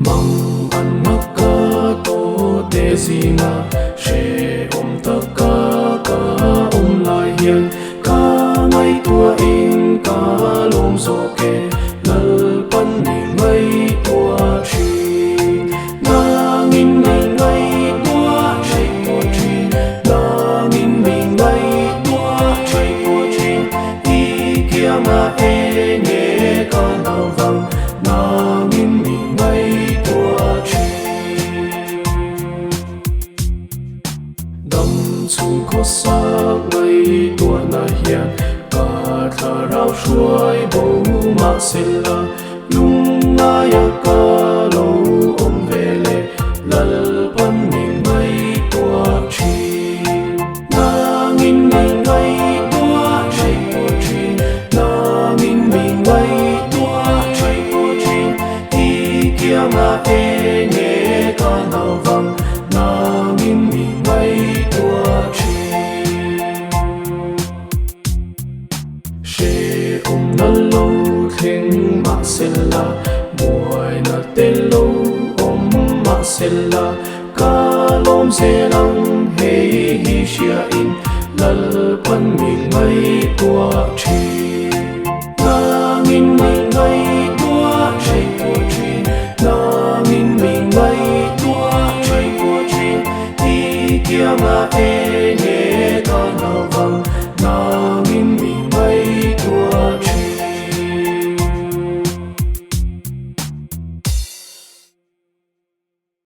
Mang anak ka to te zina she ta ka lai hiền ka ngay tua in ka lom so ke lal pan ni ngay tua chi na ngin ni ngay tua chi tua chi na ngin ni ngay tua chi tua chi i kia ma e nghe ka nào vang na ngin ni ngay tua chi đâm chung có sắc ngay tua na hiền cả thà rau suối bầu mà xin la lung ngaya ka lâu ôm về lệ lal pan ni ngay tua chi na ngin ni ngay tua chi tua chi na ngin ni ngay tua chi tua chi i kia ma e nghe ka nào vang na ngin ni ngay tua chi đâm chung có sắc ngay tua na hiền cả thà rau suối bầu mà xin la lung ngaya ka lâu ôm về lệ lal pan ni ngay tua chi na ngin ni ngay tua chi tua chi na ngin ni ngay tua chi tua chi i kia ma e nghe ka nào vang na ngin ni ngay tua chi đâm chung có sắc ngay tua na hiền cả thà rau suối bầu mà xin la lung ngaya ka lâu ôm về lệ lal pan ni ngay tua chi na ngin ni ngay tua chi tua chi na ngin ni ngay tua chi tua chi i kia ma e nghe ka nào vang na ngin ni ngay tua chi she na lâu thinh mà xin la muai na te lâu mà xin la ka lom se lang hey hi shia in lal pan ni ngay tua chi na ngin ni ngay tua chi tua chi na ngin ni ngay tua chi tua chi i kia ma e